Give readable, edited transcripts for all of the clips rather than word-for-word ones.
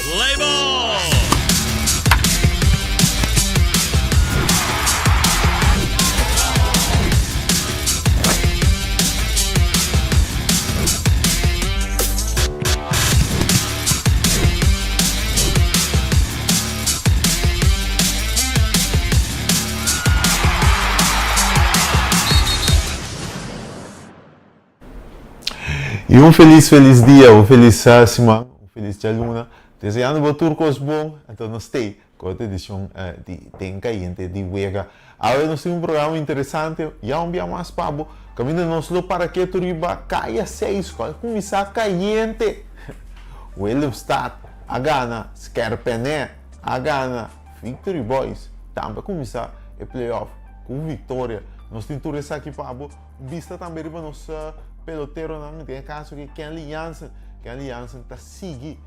Play ball! E feliz dia, feliz semana, feliz dia luna. Desejando a turcos bom, então nós temos com a edição de Tencaiente de Vega. Agora nós temos programa interessante, já mais pabo. Caminho nós lo para que tu riba caia 6, começar caiente. Willemstad, a Gana, Skerpené, a Gana, Victory Boys, também começar o playoff com vitória. Nós temos isso aqui pabo, vista também para nós pelotero não tem caso que Kenley Jansen está seguindo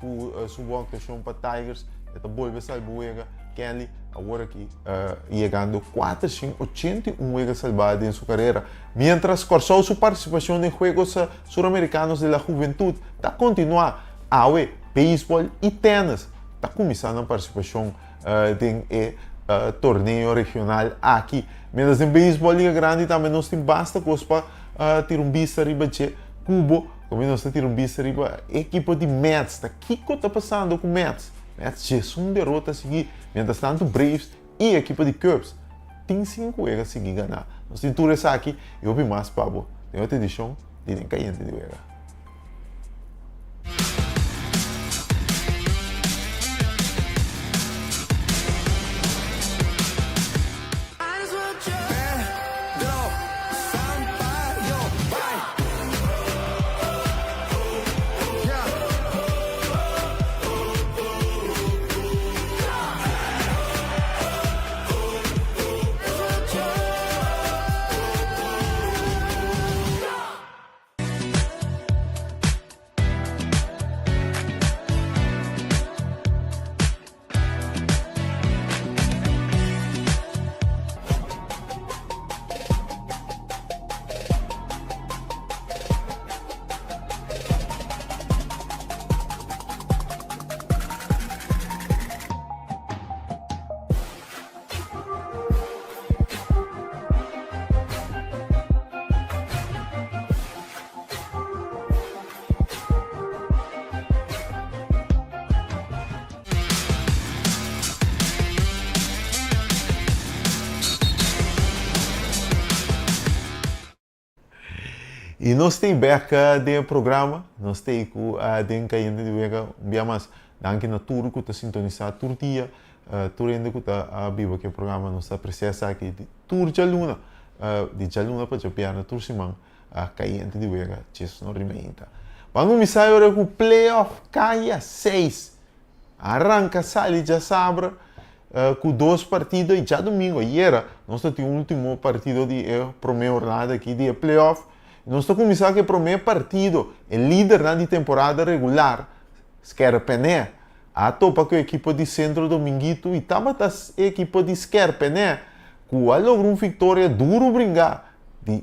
com sua votação para Tigers, está voltando a salvar Kenley agora que chegando 481 juegos salvados em sua carreira, mientras cursou sua participação em jogos sul-americanos da juventude, está continuando a beisebol e tênis, está começando a participação em torneio regional aqui, mientras em beisebol liga grande também nós temos basta coisa para ter vista riba de Cubo, como nós ter vista riba equipe de Mets, tá que está passando com Mets? Mets já são derrota a seguir, mientras tanto Braves e a equipe de Cubs tem 5 jogos a seguir ganhar. Nós temos tudo isso aqui e eu vi mais pabo, tem outra edição de Tencaiente de Vega. E nós temos beca de programa, nós temos a Tencaiente de Vega, mas daqui na turco está sintonizado todo dia, todo ainda que está vivo que o programa nós está precisa aqui de tur de luna para japiar na tur semana a Caiente de Vega, isso não rementa. Vamos começar agora com o playoff caia 6, arranca sali já sabra com 2 partidos e já domingo, ayer nós temos o último partido de primeira jornada aqui de playoff. Nós estamos começando o primeiro partido, o líder da temporada regular, Skerpené, a topa com a equipe de Centro Dominguito e também a equipe de Skerpené, que logrou uma vitória duro brincar de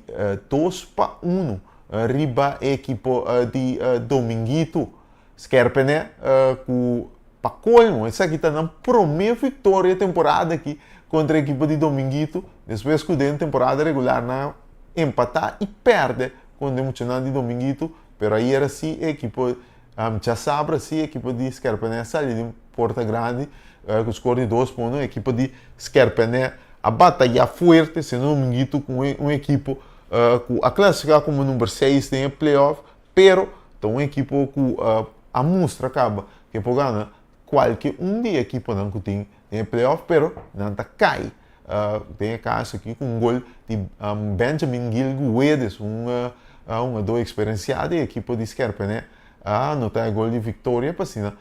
2-1, riba a equipe de Dominguito. Skerpené, que para colmo, essa aqui está na primeira vitória da temporada aqui contra a equipe de Dominguito, depois que dentro da temporada regular na empatar e perde quando emocionante de Dominguito, pero aí era assim a equipe já sabe assim a equipe de Skerpené saiu de Porta Grande com score de 2 pontos, a equipe de Skerpené a batalha forte sendo Dominguito com uma equipe a classificar como número 6 em playoff, pero então uma equipe que a mostra acaba que pode ganhar qualquer dia equipe não que tem em playoff, pero não está cai. Tem a caso aqui com um gol de Benjamin Gil Guedes, uma doa experienciada e a equipe de Skerpené anotar o gol de vitória para cima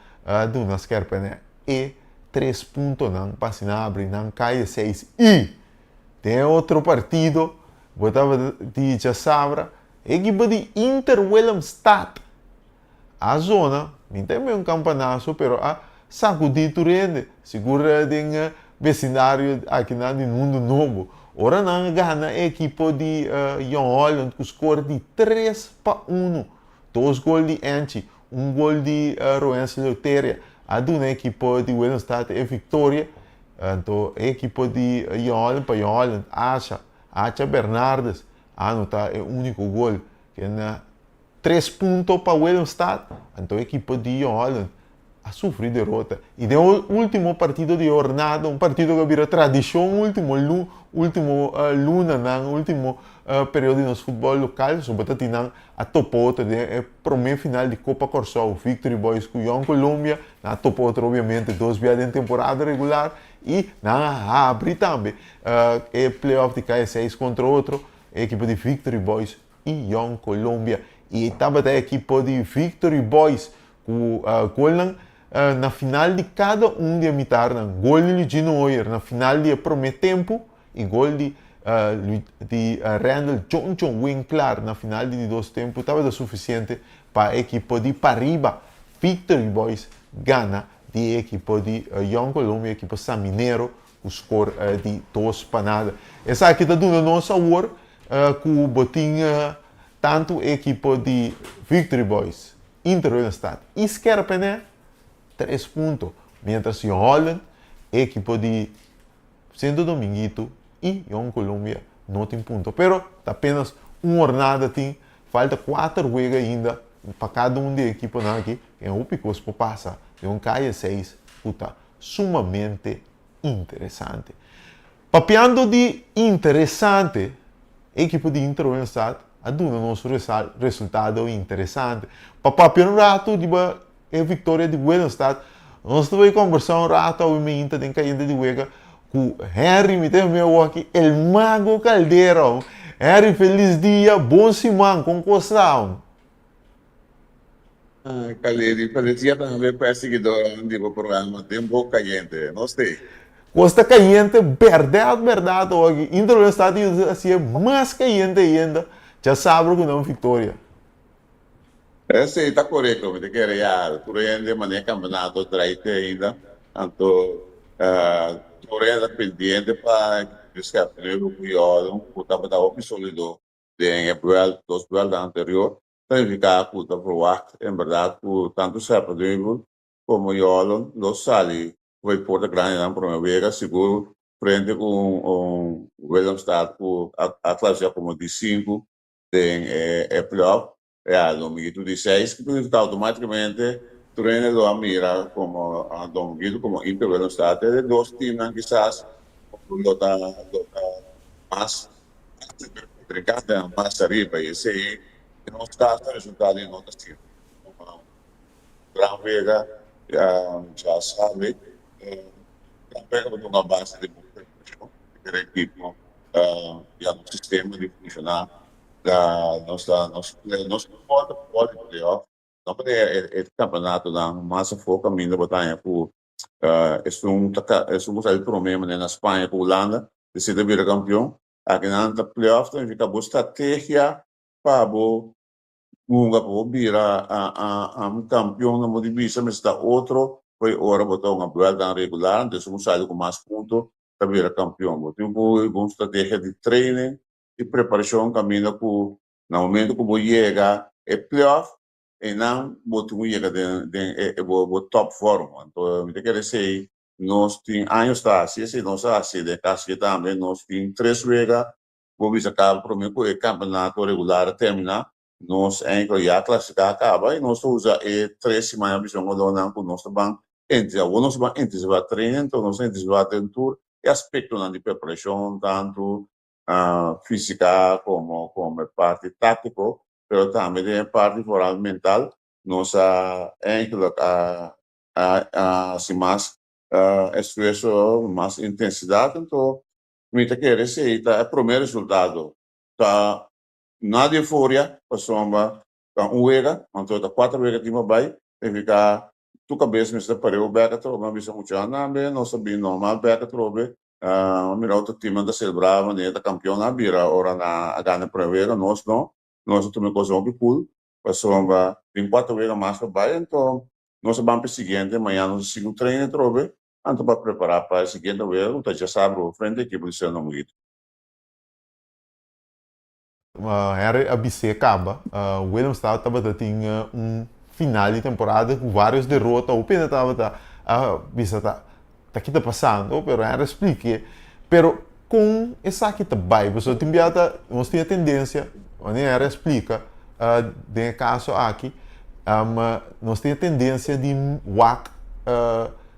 do Skerpené e 3 pontos não para cima abre não cai 6 e tem outro partido botava de já sabra equipe de Inter Willemstad a zona não tem um campeonato pero sacudido rende segura de vecindário aqui no mundo novo. Ora não ganha a equipe de Young Holland com score de 3-1. 2 gols de Anchi, gol de Roense Loteria. A uma equipa de Willemstad é vitória. Então, a equipa de Jolen para Jolen, Acha Bernardes, anota é o único gol que é 3 pontos para Willemstad. Então, a equipa de Jolen a sofrer derrota. E no último partido de jornada, partido que vira tradição, último luna, no último período no futebol local, sobretudo a top outra, é primeiro final de Copa Corsol, Victory Boys com Young Colômbia, na top outra, obviamente, 2 vezes em temporada regular, e na abre também, é playoff de KS6 contra outro, a equipe de Victory Boys e Young Colômbia. E também a equipe de Victory Boys com Golan, na final de cada de imitar, gol de Gino Oyer, na final de primeiro tempo, e gol de Randall John Winkler na final de 2 tempos, estava suficiente para a equipe de Pariba. Victory Boys ganha de equipe de Young Colombia, equipe Saminero, o score de 2 para nada. Essa aqui está dando nossa sabor, com o botim tanto a equipe de Victory Boys, Interuniversidade e Skerpené, 3 pontos, mientras que Holland, equipe de Santo Dominguito e Young Colômbia não tem ponto. Pero apenas uma jornada tem, falta 4 jogos ainda para cada de equipe aqui, é o Picos por passar de caia 6, puta, sumamente interessante. Papiando de interessante, a equipe de Interuniversidade a dar nosso resultado interessante. Papiando um rato de a vitória de Willemstad, nós vamos conversar um rato ao momento de cair de Wega com Henry, me tem meu aqui, El Mago Caldeirão. Henry, feliz dia, bom semana, com coção. Caledi, feliz dia também para seguidor do programa Tempo Caliente, não sei. Costa caliente, verdade, hoje. Inter do estado assim, mais caliente ainda. Já sabe que não é vitória. Sim, está correto, me quero já, por aí de maneira campeonato traite ainda, então, por aí é pendente para buscar primeiro cuidado, o tava da sólido de April, 2 da anterior, para ficar com o provar, em verdade, com tanto Sapodrigo como Yolo, los sali, foi por grande na primeira, seguro, frente com o Willemstad, com a classe como de 5, de April, Dominguito 16, que tu automaticamente treina do Amira como Dominguito como Inter no estado de 2 times quizás lota mais trincada mais arriba e se não está o resultado em outras times Gran Vega já sabe Gran Vega tem uma base de muita equipe já no sistema de funcionar da nossa pode playoff não pode campeonato da massa foca ainda botar por é um problema né, na Espanha com a Holanda decide vir campeão aqui na playoff tem fica boa estratégia para Munga po bira ang campeão na modibisa mas está outro foi hora botar uma bola regular então somos saído com mais pontos para virar campeão botou uma estratégia de treino e preparação caminho com no momento que vou chegar é playoff e não botou chega de top forma então me quer dizer nós tem anos está assim se nós assim de casca também nós tem 3 vezes vou bisa acaba para mim com o campeonato regular terminar nós ainda já classificar acaba e nós usa 3 semanas visão do não com nosso banco entre o nosso banco entre vai treinar então nós entre vai ter tour e aspecto na de preparação tanto física como parte tático pero também de parte moral mental nós ainda assim mais esforço mais intensidade então me te quer dizer é o primeiro resultado tá nada de euforia, passou tá wega, então tá 4 wegas de mobile, e ficar tu cabeça me está para o beca trobe, mas isso muito ana bem, não sabia normal beca trobe, mira outro time da celebrar, né, da campeão na bira, ora na ganha para wega, nós também coisa muito cool, passou tem 4 wegas mais para baixo, então nós vamos para o seguinte, amanhã nós seguimos treino trobe, então para preparar para o seguinte wega, então já sabe, o frente equipe do seu nome. Henry ABC acaba, Willemstad estava tinha final de temporada com várias derrotas, o pena estava vista tá aqui tá passando, pero era explique, pero com essa aqui tá vai, você tem biata, nós tem a tendência, onde era explica, de caso aqui, nós tem a tendência de WAC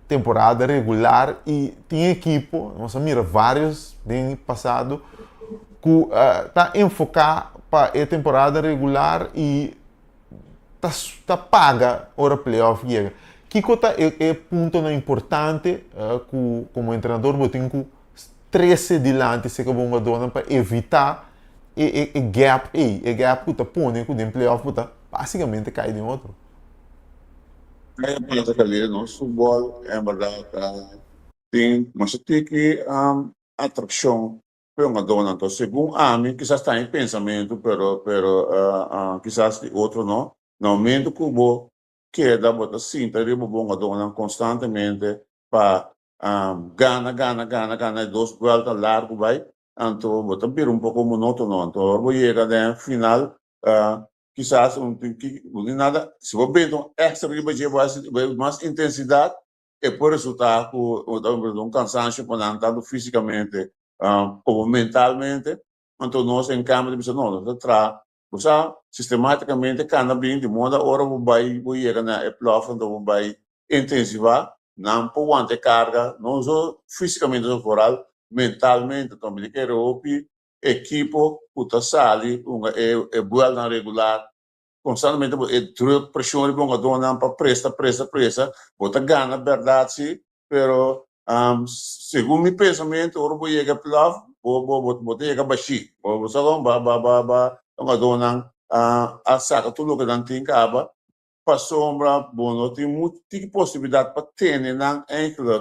temporada regular e tem equipe, nós mira vários do passado que está enfocar para a temporada regular e tá paga hora playoff chega. Que coisa é ponto importante como treinador você tem que 13 dilante se que bom dona para evitar e gap que tá põe que o playoff tá basicamente cai de outro. É para ali no futebol é verdade tem mas tem que atração para uma dona então segundo a mim quizás está em pensamento pero quizás de outro não no momento que o queda bota sim tá ribo bom a dona constantemente para gana dois voltas largo vai então bota vir pouco monótono então vou chegar no final quizás nada se vou ver um extra riba de mais intensidade e por resultado cansancio tanto fisicamente como mentalmente então nós em câmara de não tra sistematicamente cada bem de modo hora vou chegar na playoff então vai intensivar não por ante carga não só fisicamente só foral mentalmente também quero opi equipo puta sali é boa na regular constantemente pressione bom a dona para presta bota gana verdade sim pero segundo meu pensamento ora vou chegar playoff vou chegar baixi vou só a dona a saca tudo que não tem caba para sombra bom tem muito possibilidade para ter não enkele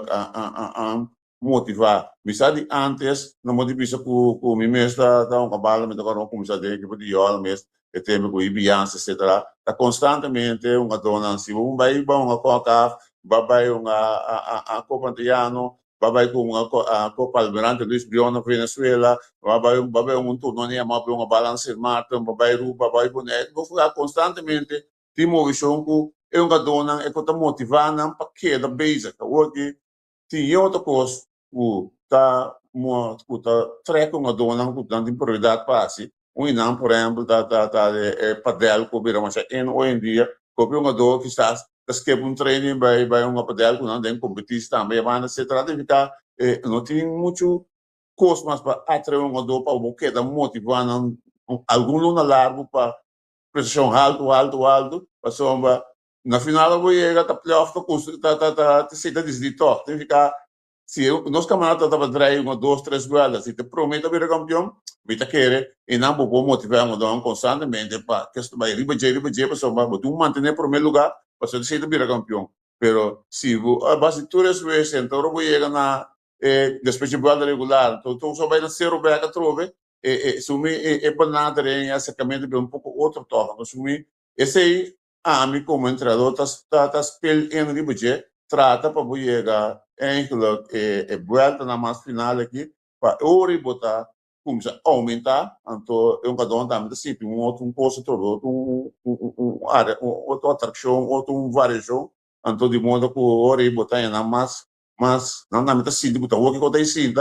motivar misali antes não motivisa com me mesmo da um cabalo me agora começar a ter que poder olhar mesmo e tem com ibiança etc tá constantemente uma dona se vai uma coca vai a copa antiano vai com uma copa almirante Luis Briona Venezuela vai turno nem uma balance Martin vai boneco vou ficar constantemente tem movição com é uma dona é que tá motivando para que da base que tem outra coisa tá treca uma dona que tem prioridade para si não por exemplo padel que vira mas hoje em dia que uma dona que está que um treino vai uma padel que não tem competição também mas se trata de ficar não tem muito coisa mas para atrair uma dona para o que da motivando algum na largo para pressão alto passou na final eu vou chegar a playoff tá se desdito tem que ficar se nós camaradas estava traindo uma duas três goleadas se te promete vir campeão me querer e não vou motivar uma constantemente para que isso vai riba passou mas tu manter primeiro lugar para se vir campeão pero se a base tu vezes então eu vou chegar na depois de bola regular então só vai nascer o beca trove sumi banana em acercamento de pouco outro torno sumi esse aí a mim como entrenador tá spel em riba trata para chegar enkele volta na mais final aqui para ori botar começar a aumentar então eu cada também sempre outro posto todo área outra atração outro variação então de modo que ori botar na mais não na metade sim botar o que eu tenho sim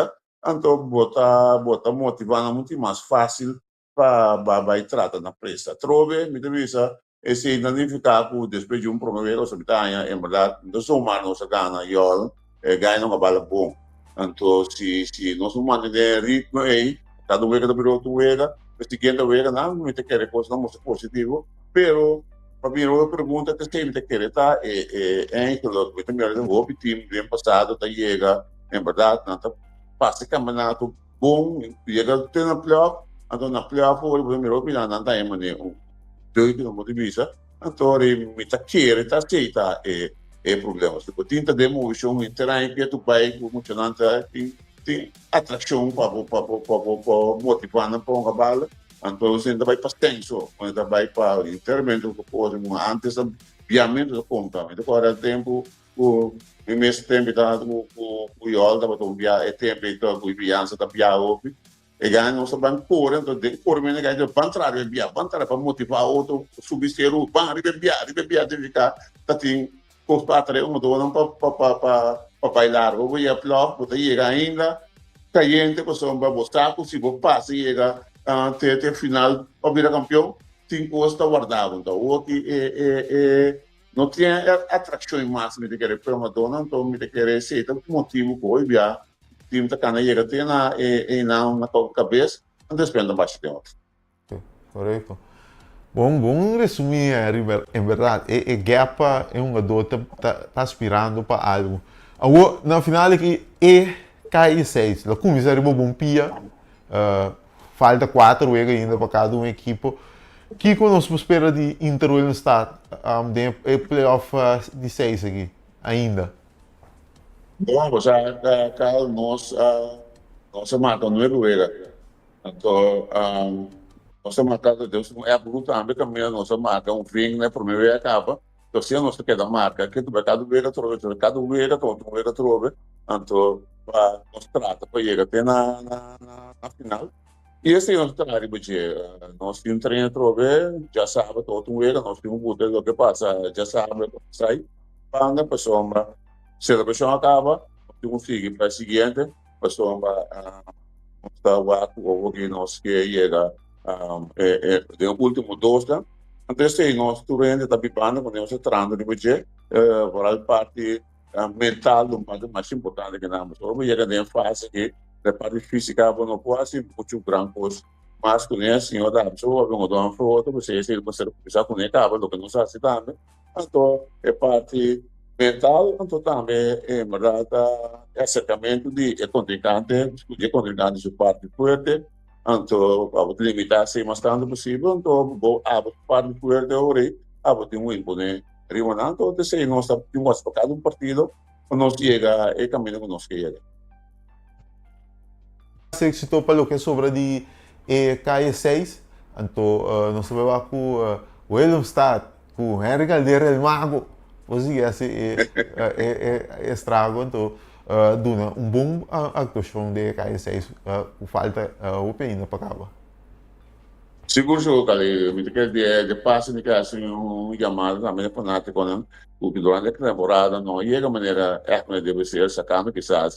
então botar motivar muito mais fácil para trata na pressa trove me devisa esse identificar com depois de promover os habitantes em verdade não são humanos ganha ganha uma bala bom então se nós não manter ritmo aí cada vez que virou outro vez a seguinte vez não me te quer coisa não muito positivo pero para mim a pergunta que sempre quer tá que o primeiro o time bem passado tá chega em verdade não tá passa campeonato bom chega até na playoff então na playoff o primeiro final não tá em maneira dois do ponto de vista então me tá querer tá aceita problemas se tinta demoção interna que tu vai muito não tem atração para motivar para uma bala então você ainda vai para tenso ainda vai para intervento que pode antes obviamente do conta então agora tempo o mesmo tempo da o yol da botou via tempo então o viança da via e ganha nossa banco por então de por mim ganha bantra bebia bantra para motivar outro subir o ban bebia de ficar tá tem por patre dona para bailar ou ia plop ou ia ainda caiente para sombra obstáculo se vou passar chega até final para virar campeão tem costa guardado então o que não tinha atração máxima de querer para uma dona então me de querer ser então motivo que via time tá cana chega tem na cabeça não depende mais de outro Correto. Bom resumir, em verdade, gap é um jogador que está aspirando para algo. Agora, na final aqui, cai 6. A comissária bom pia, falta 4 ainda para cada uma equipe. Que nós espera de Inter no estado, de playoff de 6 aqui, ainda? Bom, você cada nossa marca não é ruega. Então, nossa marca de Deus é absolutamente também nossa marca fim né primeiro e acaba. Então, se a nossa queda marca que tu mercado veira trove, mercado veira trove, então nós trata para chegar até na final. E esse é o cenário porque nós temos treino trove, já sabe todo um veira, nós temos muito do que passa, já sabe o que sai. Quando a pessoa se a pessoa acaba, tu sigue para a seguinte, a pessoa está o que nós que chega de último dois então se nós turende está bipando quando nós entrando no budget para a parte mental um parte mais importante que nós vamos chega de fase que a parte física não pode ser muito grande mas com esse senhor da pessoa vamos dar uma foto você se você precisa conectar do que nós fazemos então é parte mental, então também é verdade acertamento de contrincante de parte forte, então a limitar-se mais tanto possível, então a parte forte hoje, a tem um imponer rimanando, então se nós temos tocado um partido, nós chega é caminho que nós chega. Se citou para o que sobre de KE6, então nós vamos com o Willemstad, com o Henrique Caldeira, o Mago. Così è strago, então duna bom atuação de KS6, falta o ainda para acabar. Seguro que me quer de passe de que assim chamado também fanático não, porque durante a temporada não ia de maneira deve ser sacando quizás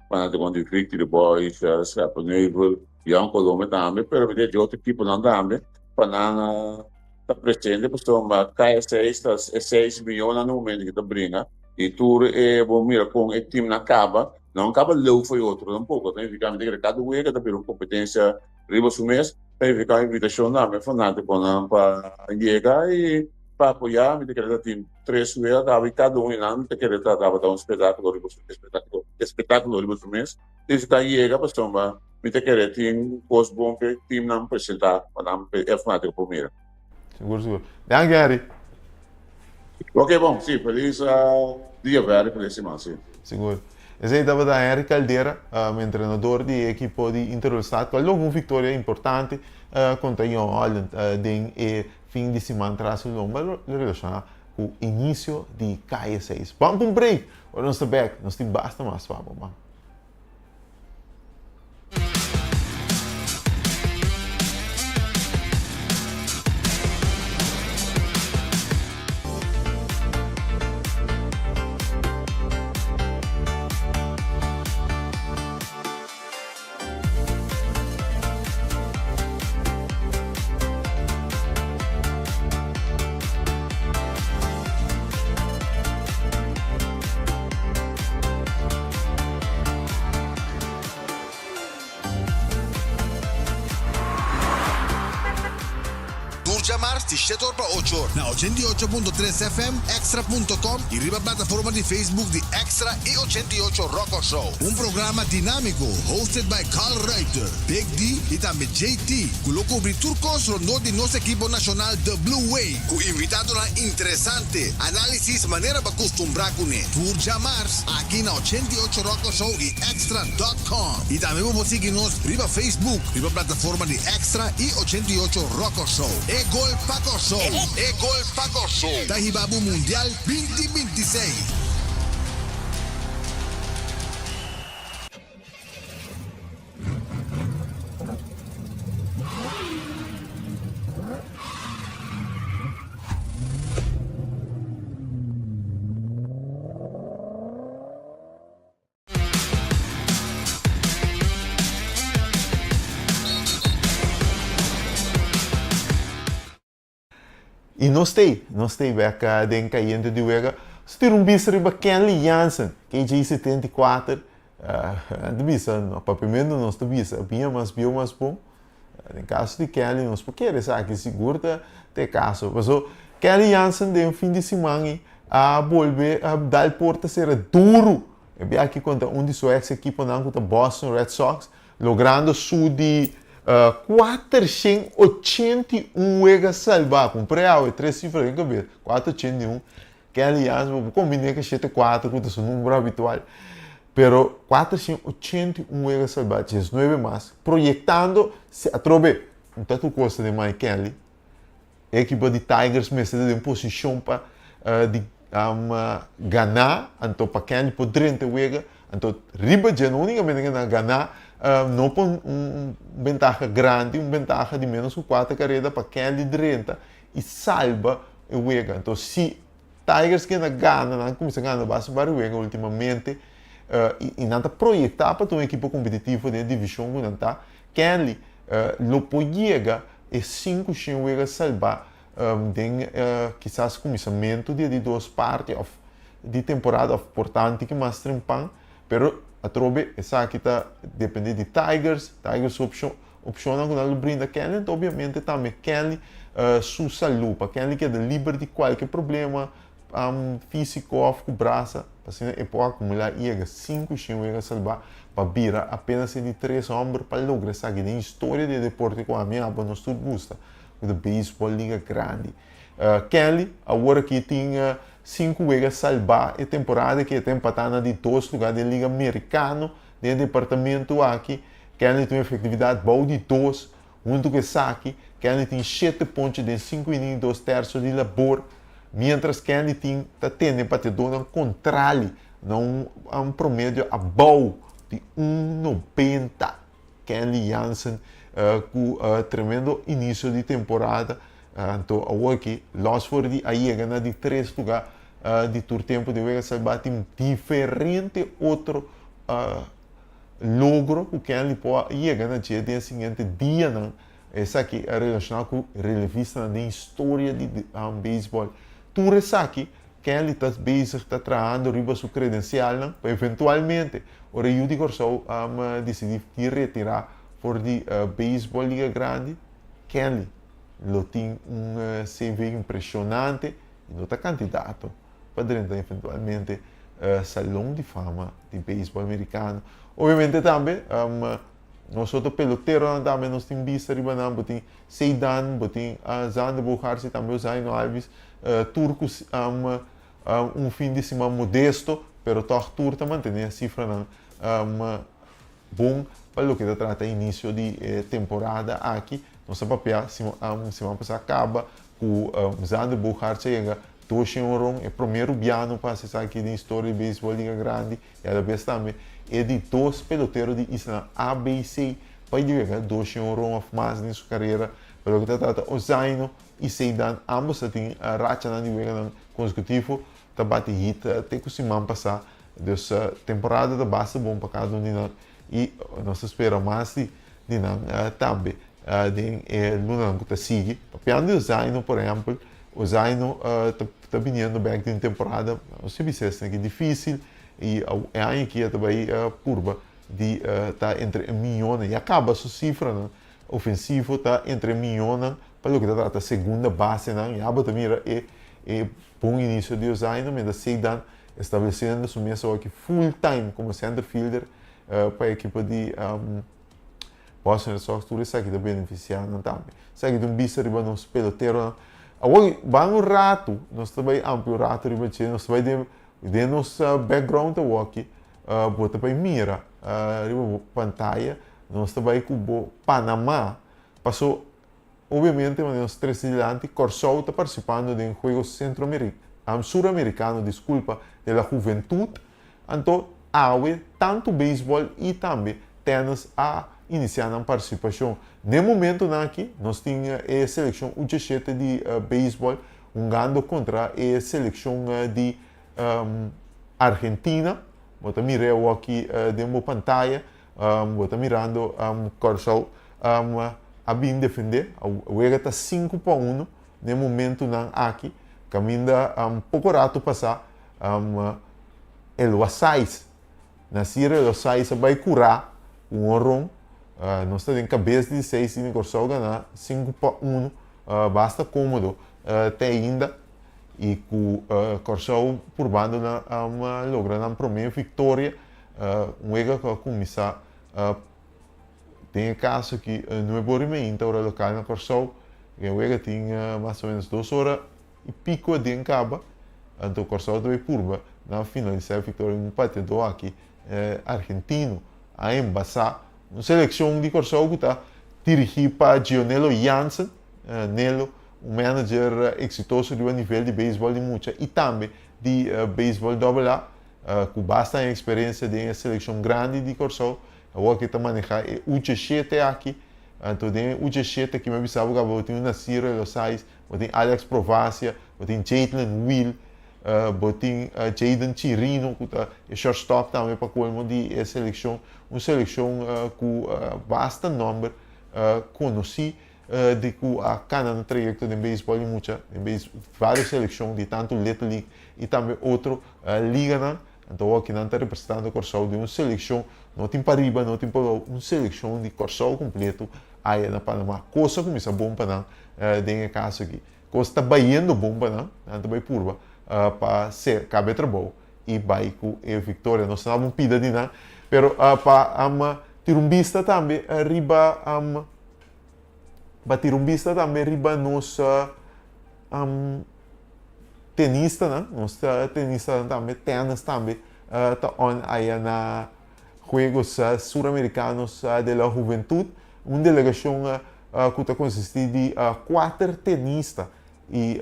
fanático de Victory Boys, Scrap Naval, Young Colombo também, pero de outro tipo não também, para está presente, pessoa KS6 é 6 milhões no momento que está brinca e tu bom mira com o time na acaba não acaba logo foi outro um pouco tem que ficar de cada um que está pela competência riba mês tem que ficar invitação na me fanático para chegar e para apoiar me querer time 3 vezes cada não te querer tratar um espetáculo riba mês e se tá chega pessoa me querer time coisa bom que time não apresentar para é fanático primeiro. Seguro. Danke, Harry. Ok, bom, sim, feliz dia velho, feliz semana, sim. Seguro. Esse estava da Henry Caldeira, treinador da equipe de Interestado, que logo uma vitória importante contra Young Holland em fim de semana atrás, mas relacionado com o início de KE6. Vamos para um break, nós estamos back, nós temos basta mais, vamos. Chiamarsi 7 para 8 na 88.3 FM, extra.com e riba plataforma de Facebook de Extra e 88 Rock Show. Programa dinâmico hosted by Carl Reuter, Big D e também JT. Coloco o turcos rondo de nosso equipo nacional The Blue Way. Com invitado na interessante análise maneira para acostumbrar com ele. Tour Jamars aqui na 88 Rock Show e extra.com. E também vamos seguir-nos riba Facebook, riba plataforma de Extra e 88 Rock Show. Gol Paco Show. Gol Paco Show. Tahibabu Mundial 2026. E não stay back den caindo de wega. Se ter bicho riba Kenley Jansen, KJ74, de bicho, no papimento não está bicho, bem mais bom. No caso de Kenley, nós porque aqui segura te caso. Mas Kenley Jansen de fim de semana a volver a dar porta ser duro. E bem aqui conta de sua ex-equipa não contra Boston Red Sox, logrando su de 481 wegas salvar, com pré-ao e 3 cifras em cabeça, 481. Kenley Jansen, vou combinar com 74, que é o número habitual. Pero 481 wegas salvar, 19 mais, projetando, se atrobe, um tanto custa de Mike Kenley, a equipa de Tigers me está em posição para ganhar, então para Kenley por 30 wegas, então riba já não unicamente ganhar, não por ventaja grande, ventaja de menos que 4 carreiras para Kenley 30 e salva o wega. Então se Tigers que não ganha, não começa a ganhar base para o wega ultimamente, e não está projetado para uma equipe competitiva de divisão, não está, Kenley lo pode e 5 wegas salvar quizás começamento de 2 partes de temporada importante que mais trimpan, pero a trobe essa aqui está depende de Tigers opciona com ele brinda Kenley, então obviamente também Kenley sua saúde, para Kenley que é livre de qualquer problema físico ou com braço, assim é pode acumular 5 wegas salvar para virar apenas de 3 homens para lograr essa aqui de história de deporte com a minha nós tudo gosta de beisebol liga grande. Kenley agora que tinha 5 wegas salvar a temporada que tem empatado de 2 lugares da liga americana de departamento aqui. Kenley tem efetividade boa de 2, junto com Saki. Kenley tem 7 pontos de 5 innings, 2 terços de labor, mientras Kenley tem tendo batedor ao contrário, um promédio abaixo de 1,90. Kenley Jansen com tremendo início de temporada, então agora aqui Los Fordi aí ganha de 3 lugares de todo tempo de Vega Salvar tem diferente outro logro que Kenley pode chegar na dia seguinte dia não essa aqui é relacionado com relevista na história de beisebol tudo isso aqui Kenley está trabalhando riba sua credencial para eventualmente o Rudy Corso decidir retirar por de beisebol liga grande. Kenley lo tem CV impressionante e não está candidato para eventualmente salão de fama de beisebol americano. Obviamente também nós outros peloteiros também nós temos visto riba tem Seidan, tem Xander Bogaerts também o Zaino Alves, turcos fim de semana modesto, pero toch turta mantém a cifra bom para o que trata início de temporada aqui. Nossa papel semana passada acaba com Xander Bogaerts chega 2 ron é primeiro piano para acessar aqui na história de beisebol liga grande e a vez também é de 2 peloteiros de Isla ABC para chegar 2 ron of mais em sua carreira pelo que trata o Zaino e Seidan ambos têm a racha de vega consecutivo tá bate hit até que semana passada dessa temporada da base bom para cada de nós e nós espera mais de também de Luna que sigue papiando o Zaino por exemplo o Zaino está vindo bem de temporada o serviço é difícil e é aí que também curva de tá entre milhões e acaba sua cifra ofensivo tá entre milhões para o que trata segunda base e aba também é bom início de Zaino mas Seidan estabelecendo sua mesa aqui full time como center fielder para a equipe de Boston Red Sox tudo isso aqui está beneficiando também isso aqui tem bicho riba nos peloteiros agora vai rato nós também amplo rato riba nós vai de nosso background aqui bota para mira riba pantalla nós também com Panamá passou obviamente nós 3 diante Corso está participando de Juegos Sul-Americano desculpa da juventude então tanto beisebol e também tênis a iniciar a participação. No momento aqui, nós temos a seleção U17 de beisebol jogando contra a seleção de Argentina. Vou mirar aqui dentro da pantalla, vou mirando Corso a bem defender. O jogo está 5-1 no momento não aqui, caminha pouco rato passar, el wasais, na sira el wasais vai curar um oron, nós temos cabeça de 6 e corso ganhar 5-1, basta cômodo, até ainda e com corso por bando na logra na primeira vitória, ega que começar tem caso que não é bom então hora local na corso, que ega tinha mais ou menos 2 horas e pico de encaba, então corso do curva na finalizar a vitória um patento aqui argentino a embassar uma seleção de corso que está dirigida para Gionello Jansen, Nelo, um manager exitoso do nível de beisebol de mucha e também de beisebol AA, com bastante experiência de uma seleção grande de corso, o que está manejando é o G7 aqui, então tem o G7 que me avisava que tem o Nasir Losais, tem Alex Provácia, tem Jaitlin Will, tem Jaden Chirino, que é shortstop também para colmo de seleção, uma seleção com bastante número conhecido de que a cada trajecto de beisebol e muita, várias seleções de tanto Little League e também outro liga, então aqui não está representando o corso de uma seleção, não tem para riba, não tem para uma seleção de corso completo aí na Panamá, coisa como isso é bom para não, tem caso aqui, coisa está baiando bom para não, então vai purba para ser cabe trabalho e vai com a vitória, não se não pida de nada, pero para tirumbista também riba batirumbista também riba nossa tenista, né? Nossa tenista também, tenis também, tá on aí na Juegos Sul-Americanos de la Juventud, uma delegação que está consistida de 4 tenistas e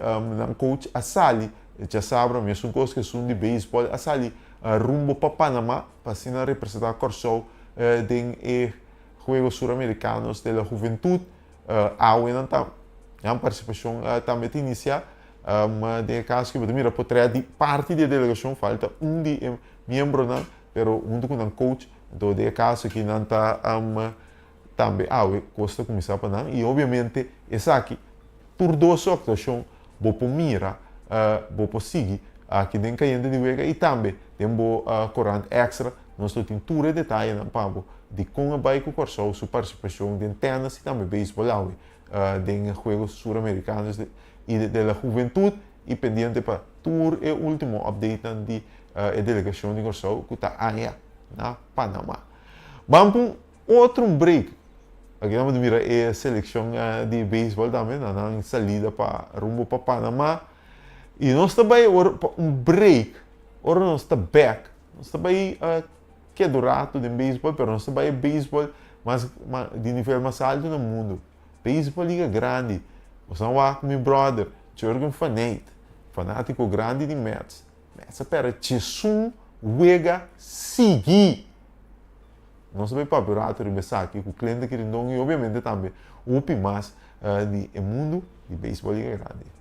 o coach Asali, já sabe, mesmo coisa que são de beisebol, Asali rumbo para Panamá, para se representar a corso de Juegos Sul-Americanos de la Juventud, a participação também inicial, mas de caso que mira poderia de parte da delegação falta de membro não, pero com um coach, então de caso que não está também custa começar para não e obviamente essa aqui por 2 ocasiões vou mira vou seguir aqui dentro caindo de vega e também temos corrente extra nós temos tudo detalhe na pabo de como vai com o corso sua participação de tenis e também beisebol de Juegos Sul-Americanos e da Juventude e pendente para tour e último update de delegação de corso que está aí na Panamá. Vamos para outro break. Aqui vamos mirar a seleção de beisebol também na salida para rumbo para Panamá e nós estamos aí para break. Ora nós estamos back. Nós estamos aí que é durado de beisebol, mas nós estamos aí beisebol de nível mais alto no mundo. Beisebol liga grande. Nós estamos lá com meu brother, Jürgen fanático grande de Mets. Mets espera Tissum Wega seguir. Nós estamos para o rato de pensar aqui com o cliente que não e obviamente também o mais do mundo de beisebol liga grande.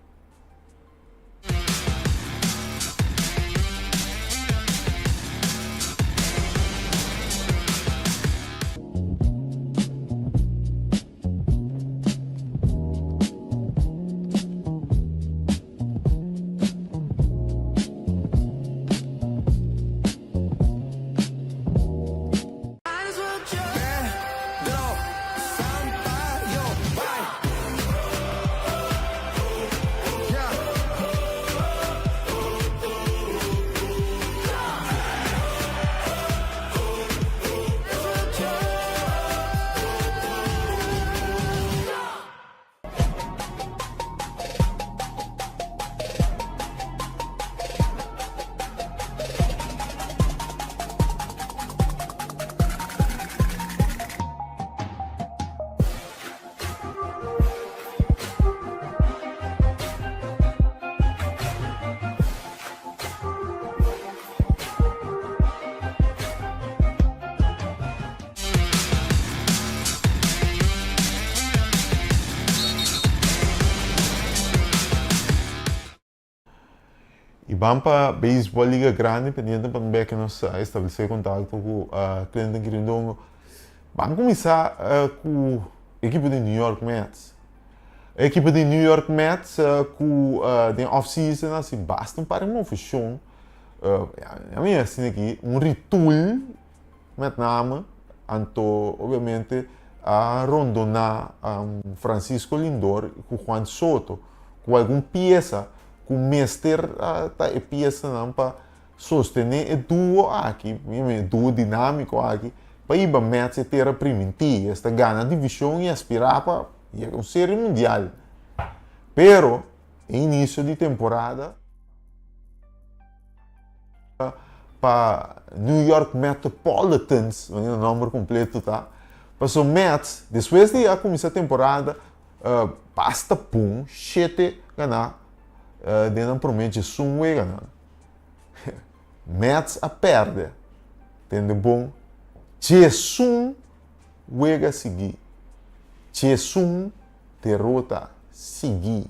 E vamos para a beisebol liga grande, pendente para ver que nós estabelecer contato com o cliente querido. Vamos começar com a equipe de New York Mets. A equipe de New York Mets, com the off-season, assim, basta para uma função. A minha assim aqui, ritual, met name, anto, obviamente, a rondonar Francisco Lindor com Juan Soto, com alguma peça, com mestre, tá, e peça não para sostener o duo aqui, o duo dinâmico aqui, para ir para Mets e ter a primiti, esta ganha divisão e aspirar para uma série mundial. Pero, início de temporada, para New York Metropolitans, o nome completo, tá? Para o Mets, depois de começar a temporada, basta pum, sete ganhar, dentro promete sumwe ganhar. Mets a perde, entende bom? Chesum wega seguir, Chesum derrota seguir.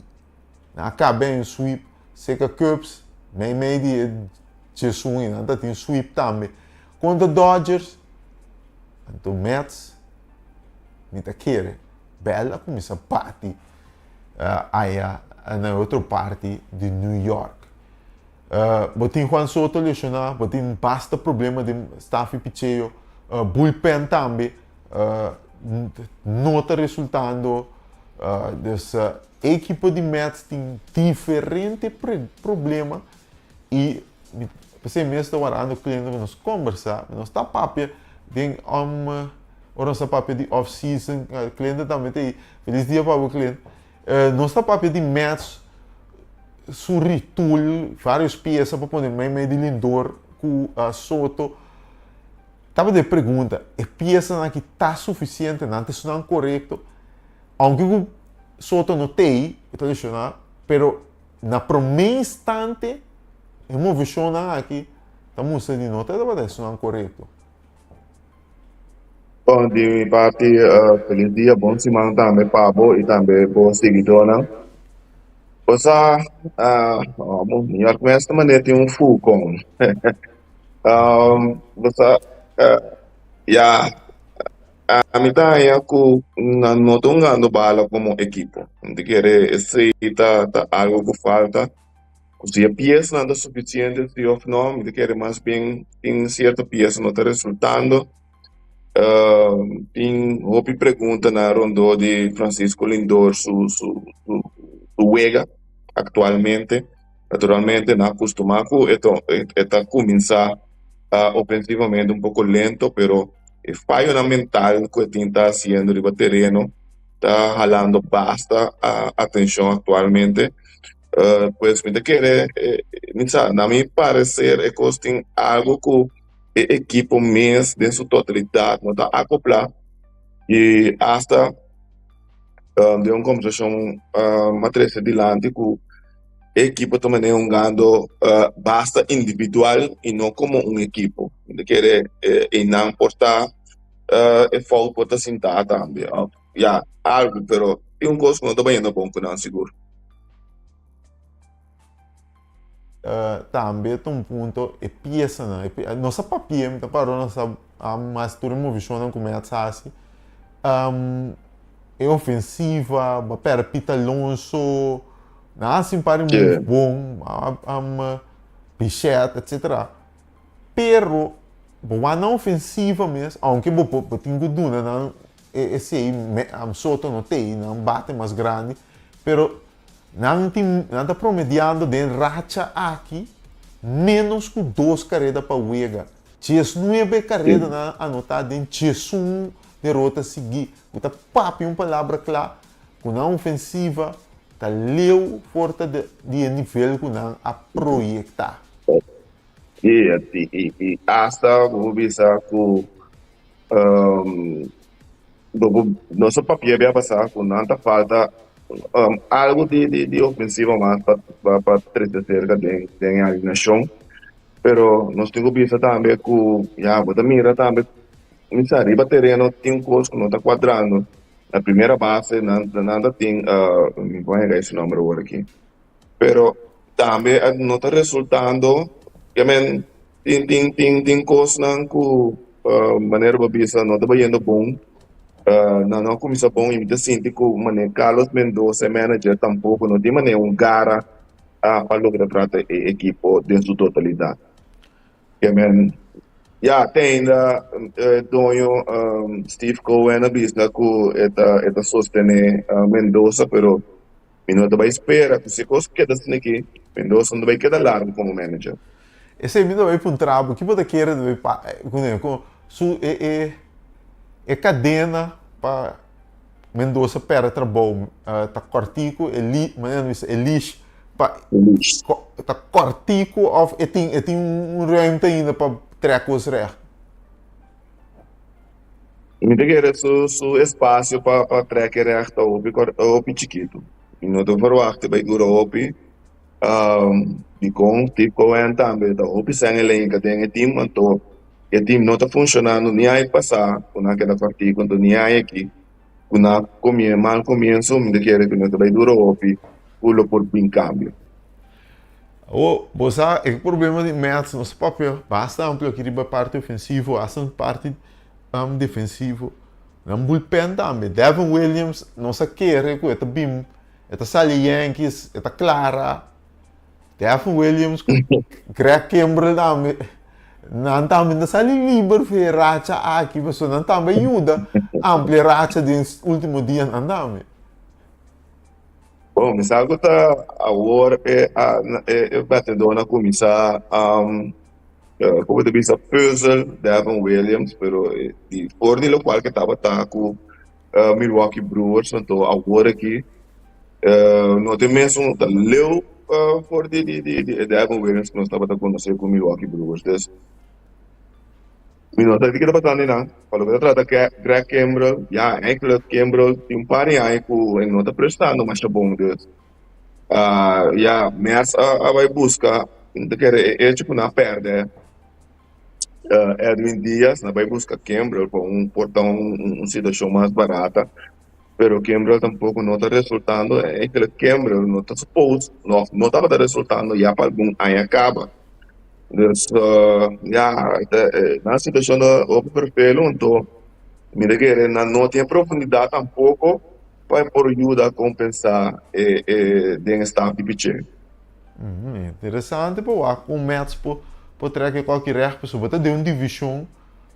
Acaba em sweep, seca Cubs, meio de Chesum ainda tem sweep também. Contra Dodgers, então Mets niet quer bela começa a party aí na outra parte de New York. Botin Juan Soto lesionar, botin basta problema de staff picheio, bullpen também não está resultando. Dessa equipe de Mets tem diferente problema e você mesmo está orando com cliente nos conversar, nós está papel tem nossa papel de off-season, cliente também tem feliz dia para o cliente. Nós está papel de Mets surritul várias peças para poder meio de Lindor com Soto. Tava de pergunta, a peça aqui está suficiente, não está correto. Aunque o Soto não tem, está lesionado, pero na primeiro instante, uma visão aqui, estamos de nota, está correto. Bom, de minha parte, feliz dia, bom semana também para você e também para os seguidores. Você, New York Mets também tem Fulcon. Você, já, a mitad ya que no tongando bala como equipo. De quiere está algo que falta. Si a pieza no anda suficiente, si o no, de quiere más bien en cierta pieza no está resultando. Hopi pergunta na rondo de Francisco Lindor su juega actualmente. Naturalmente, no acostumado, está começar ofensivamente un poco lento, pero el fallo mental que está haciendo el terreno está jalando basta atención actualmente. Pues me quiere, a mi parecer, es algo que el equipo mes de su totalidad no está acoplado y hasta de una conversación más adelante que el equipo también es jugando basta individual y no como un equipo. Me quiere y no importa el foul por sentar también. Ya, algo, pero es un cosa que no está yendo con no seguro. Também tem ponto e peça nossa papel para nossa mas tudo movição como é assim é ofensiva para Pita Alonso não assim para muito bom Bichette etc pero boa na ofensiva mesmo aunque bo tenho dúvida não esse aí Soto não tem não bate mais grande pero não está promediando de racha aqui menos que 2 carreiras para o Wega. Ties 9 carreiras na anotada em ties derrota seguir. Está papi uma palavra clara, com a ofensiva, está leu forte de nível que não a projetar. E hasta vou bisa que nosso papel vai passar com tanta falta algo de ofensiva más para tratar cerca de alineación, pero nos tengo visto también que ya mira también mi arriba terreno tiene cosas que no está cuadrando. La primera base nada tiene voy a ese nombre por aquí, pero también no está resultando ya men tiene cosas que manera visa no está yendo bom não começou bom e me sinto que mané Carlos Mendoza manager tampouco não tem mané gara para lograr tratar a equipe dentro da totalidade. Que men ja tem ainda dono Steve Cohen a bisna que eta sostene Mendoza pero minuto vai espera que se coisa queda assim aqui Mendoza não vai quedar largo como manager. Esse aí me dá para um trabalho que você quer com su é cadena para Mendoza para trabalho tá cortico mas lixo para tá cortico of tem ruimte ainda para trecar os ré. Me quer su espaço para trecar recht op chiquito. Minuto verwachten bij Europe die kon Steve Cohen também tá op zijn elenco tem team então o time não está funcionando nem aí passar com aquela partida quando nem aí aqui quando mal começo me quer que não está bem Europe pulo por bem cambio. Você é o problema de Mets no papel basta amplo aqui riba parte ofensivo essa parte defensivo não bullpen também Devin Williams não se quer com esta bim esta Sally Yankees esta Clara Devin Williams Greg Kimbrell também não também não Sally Lieber foi racha aqui mas não também ajuda amplia racha dos últimos dias não também. Bom, me sabe que agora é batedora começar como te disse puzzle Devin Williams pero de forni local que estava com Milwaukee Brewers então agora aqui não tem mesmo da leu for de Devin Williams que nós estava a conhecer com Milwaukee Brewers des minuto que estava passando não falou que trata que Greg Kimbrell já eigenlijk Kimbrell tem par de aí com não está prestando mas tá bom des já mas vai buscar então que é tipo na perde Edwin Diaz vai buscar Kimbrell para portar situação mais barata pero Kimbrell tampouco não está resultando é que Kimbrell não está suposto não estava resultando já para algum aí acaba já na situação do perfil então me que não tem profundidade tampouco vai por ajuda a compensar den staff de pitcher. Interessante pô com Mets por trazer qualquer resposta você deu divisão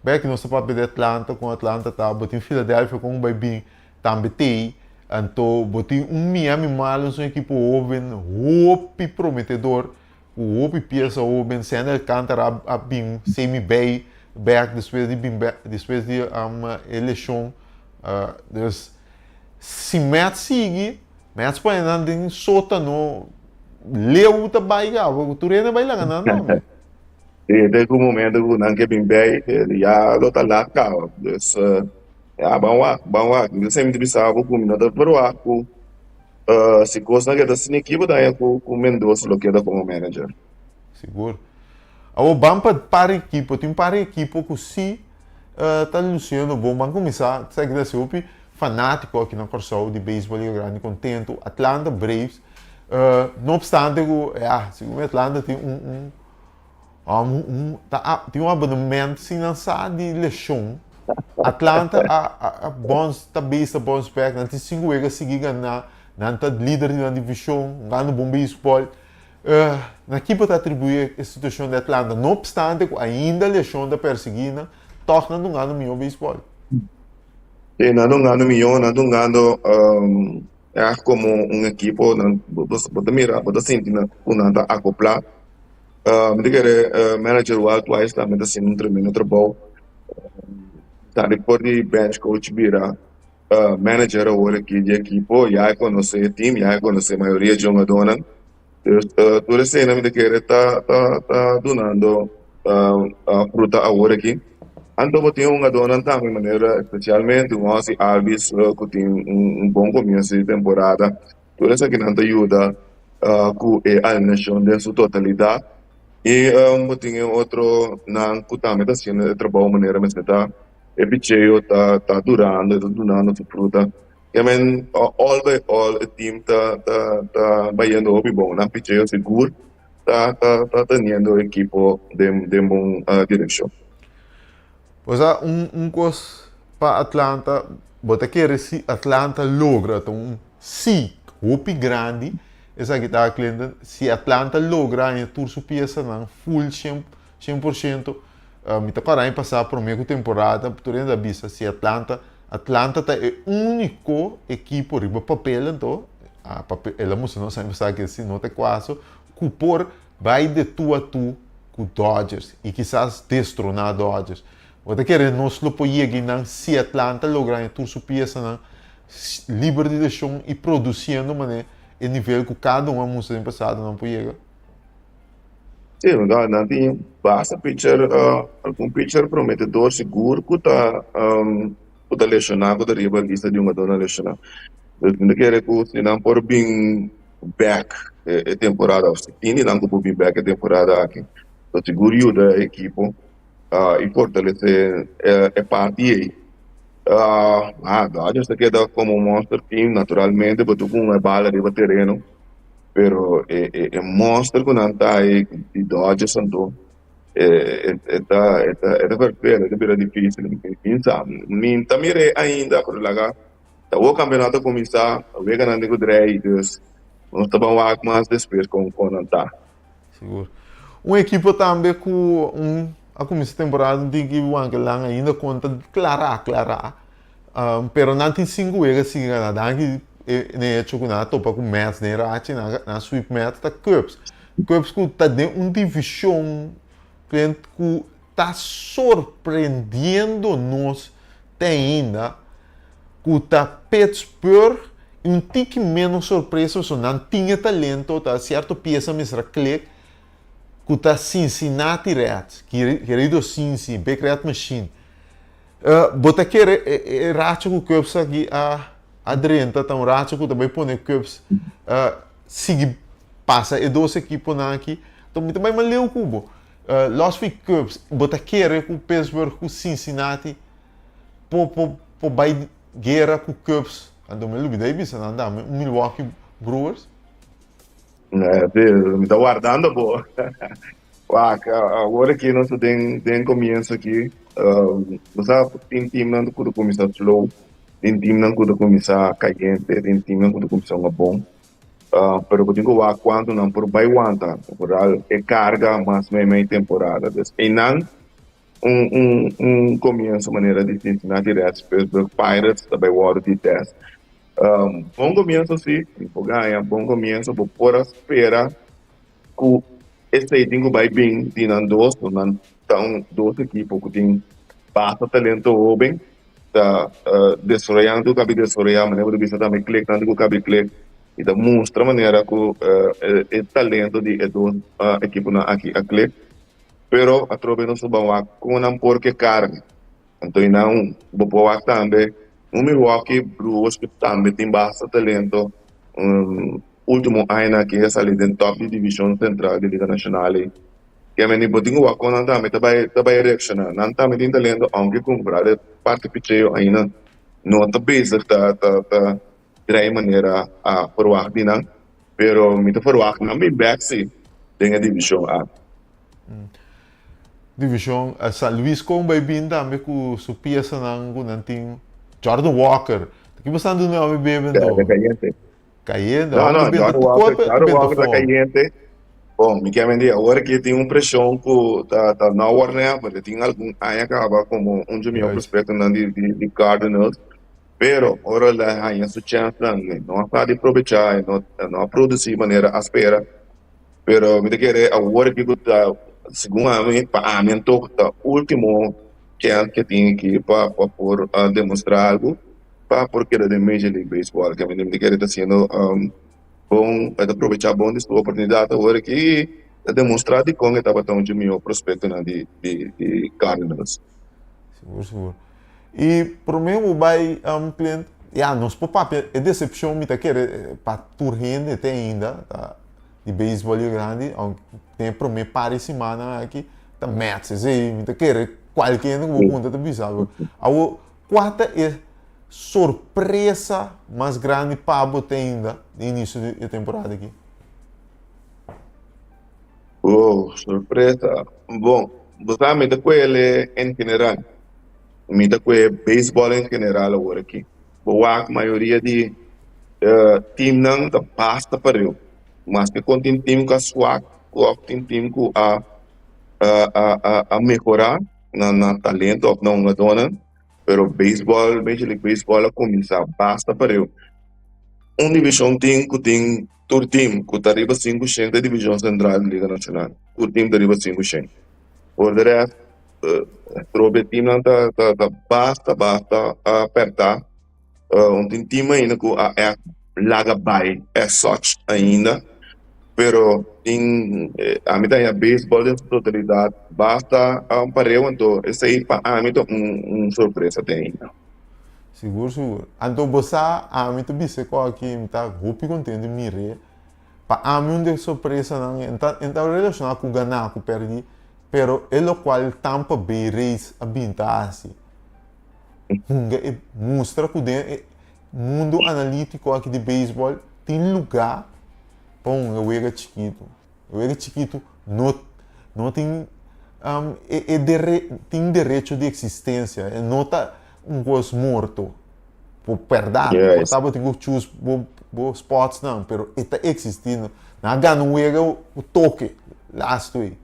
bem que não se pode de Atlanta com Atlanta tá botem Philadelphia com bem também tem então botem Miami Marlins uma equipe jovem prometedor o hope peça jovem sendo Alcantara a bem semi bem back depois de eleição dus se Mets sigue Mets pode andar em sótano leu tá baia o turena vai lá não desde o momento que não quer bem já lo tá lá cá dus bom eu sempre pensava que não dá para se coisa que da equipe daí com Mendoza lo que da como manager seguro o bampa para equipe tem para equipe que se tá Luciano bom vamos começar segue da super fanático aqui na Corsol de beisebol e grande contento Atlanta Braves não obstante segundo Atlanta tem tem um abonamento financiado de eleição Atlanta a bons tá base bons back não tem 5 vezes seguir ganhar não tá líder na divisão ganhando bom beisebol na equipe está atribuir a situação de Atlanta não obstante ainda a eleição da perseguida torna não ganhando melhor beisebol não ganhando milhão não ganhando como equipe você mira você sente não tá acoplar me que manager Walt Weiss também está sendo tremendo trabalho tá depois de bench coach vira manager agora aqui de equipe já conhece o time já conhece a maioria de jogadores toda cena me que está donando fruta agora aqui então eu tenho uma dona também maneira especialmente o Ozzy Alvis que tem bom começo de temporada toda essa que não ajuda com a nação de sua totalidade e eu tenho outro não que também está sendo trabalho maneira mas está picheio tá durando sua fruta I mean all the team tá baiando o bom na picheio seguro tá tendo equipo de bom direção. Pois coisa para Atlanta bota querer se Atlanta logra então se hopi grande essa que está cliente se Atlanta logra em tour su pieza não full 100%. Me tá para passar por meio temporada por da vista se Atlanta tá é o único equipo riba papel então a papel ela música não sabe que se não tem quase que por vai de tu a tu com Dodgers e quizás destronar Dodgers. Bota querer nós lo poiegi não se Atlanta logra em tour su pieza não livre de chão e produzindo mané em nível que cada uma música passado não poiega. Sim, não tem basta pitcher, algum pitcher prometedor seguro que está lesionado, que está rivalista de uma dona lesionada. Não quer que se não por bem back a temporada, se tem não que bem back a temporada aqui, o seguro ajuda a equipe e fortalecer a parte aí. Dodgers se queda como um monster team, naturalmente, porque com uma bala de terreno. Pero monster con antai di Dodgers santo é perfeito, é bem difícil pensar. Minta mire ainda por lá tá o campeonato começar, o vega não digo Dreides, nós estamos lá mais depois com anta. Seguro. Uma equipa também com a começar a temporada de que o Angelang ainda conta clara. Pero não tem 5 vezes assim, né? Ne hecho que na topa com Mets, ne rachi na sweep Mets tá Cubs que tá dentro divisão que tá surpreendendo nos ainda que tá Pittsburgh e tique menos surpresa só não tinha talento tá certo peça mesra click que tá Cincinnati Reds querido Cincy Big Red Machine bota que rachi que Cubs aqui Adrienta tá racha que também põe Cubs sigue passa e 12 equipes aqui então também maleu o cubo Las Vegas Cubs bota querer com Pittsburgh com Cincinnati po vai guerra com Cubs então me lembro daí bisa anda Milwaukee Brewers Me tá guardando boa. Agora que nós tem começo aqui, você tem time não que começar slow, tem time não que começar caliente, tem time não que começar bom. Pero eu digo quando não por vai aguentar, por é carga mais meia temporada. E não começo maneira de Cincinnati Reds, Pittsburgh Pirates, também o de teste. Bom começo sim, vou ganhar, bom começo, vou por espera que esse time vai bem, tem dois equipes que tem bastante talento bem, tá desfreando o cabelo desfrear, maneira de vista também clicando com o cabelo click e da mostra maneira que o talento de duas equipes aqui a click, pero a tropa não se vai com não porque carga, então não vou pôr também Milwaukee Brewers que também tem bastante talento, último ano que é sair do top de divisão central da Liga Nacional, que a mim botinho o quando também tá vai reaccionar, não também tem talento, aunque comprar parte picheio ainda não está basic tá de maneira a forward não, pero me tá forward não bem back sim, tem a divisão A. Divisão San Luis com vai vir também com sua peça não tem Jordan Walker, que você anda no meu bebê então? Caindo. Não, Jordan Walker tá caindo. Bom, me quer vender agora que tem pressão que tá na hora, porque tem algum aí acaba como de meu prospecto de Cardinals, pero agora lá aí essa chance não pode aproveitar, não produzir de maneira áspera, pero me quer agora que tá segundo a mim tá último chance que tem aqui para por demonstrar algo para porque da Major League Baseball que a mim me quer está sendo bom para aproveitar bom dessa oportunidade agora que demonstrar de como estava tão de meu prospecto de Cardinals. Seguro. E para mim vai cliente nos pop-up é decepção me tá querer para turrende tem ainda de beisebol grande tem para mim para semana aqui tá Mets aí me tá querer qualquer não vou contar bizarro. A quarta é surpresa mais grande para você ainda no início da temporada aqui. Surpresa. Bom, você me com ele em general. Mita que baseball em general agora aqui. Boa a maioria de team não tá basta para eu. Mas que quando tem time com a swag, ou tem time com a melhorar na talento ou não na dona, pero baseball, Major League Baseball a começar basta para eu. Divisão tem tur time que tá arriba 5% da divisão central da Liga Nacional. Tur time tá arriba 5%. Por de resto, trobe time não tá basta apertar. Time ainda que é laga by é such ainda, pero a mim tem a baseball de totalidade basta pareu então esse aí para a mim surpresa tem ainda. Seguro. Então, você, a mim, tu disse que aqui, tá, muito contente de me para a mim, de surpresa, não, então, relacionado com ganhar, com perder, pero é o qual Tampa Bay Rays a bintar-se. Mostra que o mundo analítico aqui de beisebol tem lugar para um jogador chiquito. O jogador chiquito não tem, tem direito de existência, não está gosto morto por perder, Yes. estava tem que choose bo spots não, pero está existindo. Na gana o toque last week.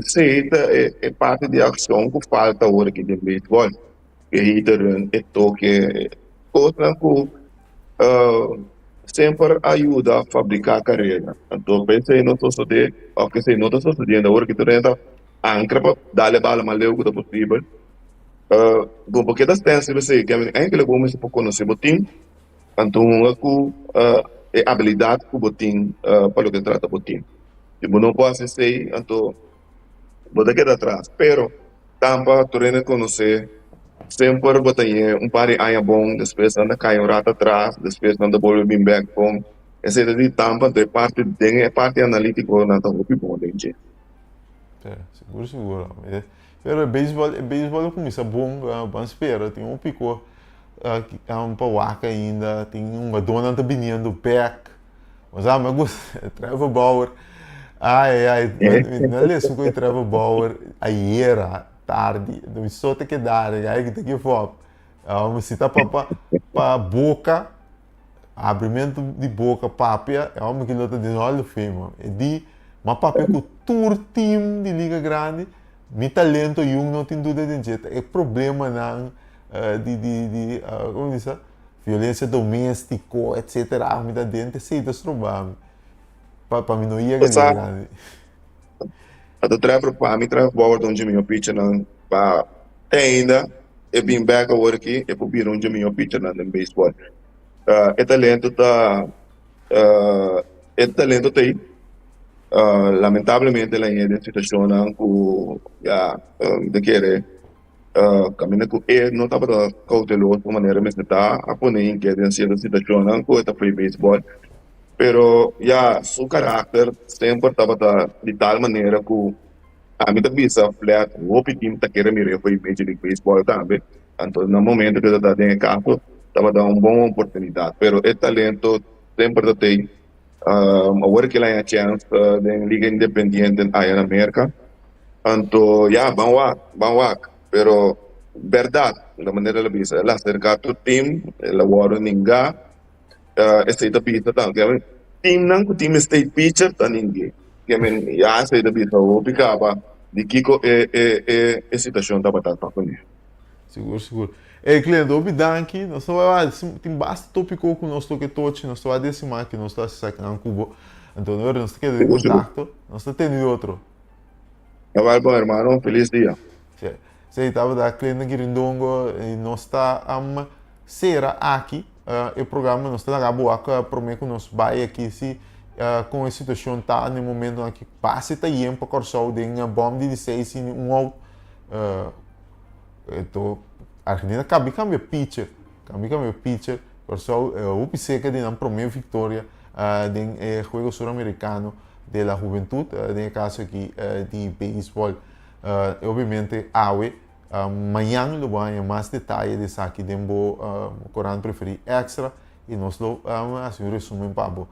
Sim, é parte de ação que falta agora aqui de beisebol. Que é toque, coisa que sempre ajuda a fabricar carreira. Então, pensei não só de, o que sei não está sucedendo agora que tu tenta ancra para dar a bala mais leve que possível. Porque das chances você que é que como se pode conhecer o time, então é habilidade que o time para o que trata o time. Tipo não pode ser então você queda atrás, pero tampa tu rende conhecer sempre botar par de anos bom, depois anda cai rata atrás, depois anda volve bem back bom. Essa de tampa é parte analítico na tampa bom gente. Seguro. Pero beisebol começa bom, vamos esperar. Tem um pico, um pauaca ainda, tem uma dona também do back. Mas me gusta, Trevor Bauer. Não é isso que o Trevor Bauer, aí era tarde, não só tem que dar, aí que tem que for. Se tá para boca, abrimento de boca, papia, é uma que luta de olho firme. E de uma papia com tour team de liga grande, meu talento e não tem dúvida de jeito. É problema não como diz, violência doméstica, etc. Me dá dentro, sei das problemas. Para mim não ia ganhar grande. A do Trevor para mim Trevor Bauer onde meu pitcher não para ainda é bem back agora aqui é para onde meu pitcher não no baseball. É talento tem. Lamentavelmente la in situazione ku ya de querer caminha com não estava cauteloso de maneira mas está a poner em que em certa situação com esta foi baseball pero ya su caráter sempre estava de tal maneira que a mim também se flat o time tá querendo me foi Major League Baseball também então no momento que está em campo estava dando uma boa oportunidade pero o talento sempre tem agora que lá é a chance da Liga Independiente aí na América. Então, vamos lá. Pero, verdade, da maneira que bisa, ela cerca do time, ela waro ninguém, essa da bisa tá, que time não que time state pitcher tá ninguém. Que já essa da bisa o picava de Kiko é situação da batata para mim. Seguro. Cliente, obidanki, nós tem bastante tópico com nós que toque, nós estamos a decimar que nós estamos sacando cubo. Então, nós temos que ter contato, nós estamos tendo outro. Vai bom, irmão, feliz dia. Sei, estava da cliente aqui em Dongo, e nós estamos será aqui, o programa, nós estamos a boa, prometo que nós vai aqui, se com a situação está no momento aqui, passe tá indo para Corsol, de uma bomba de 16 em out. Então, a Argentina cambia pitcher, por isso o PCK de uma primeira vitória no jogo sul-americano da juventude, no caso aqui de beisebol, obviamente amanhã lo vai mais detalhes de aqui dentro Corão preferi extra e nós lo assim resumo para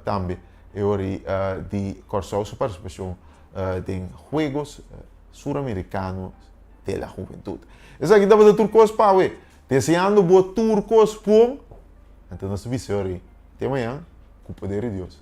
também é hora de Corsol sua participação em jogos Sur-Americanos de la Juventud. Essa aqui estava de turcos para we. Deseando boa turcos pum. Então nós visores. Até amanhã, com o poder de Deus.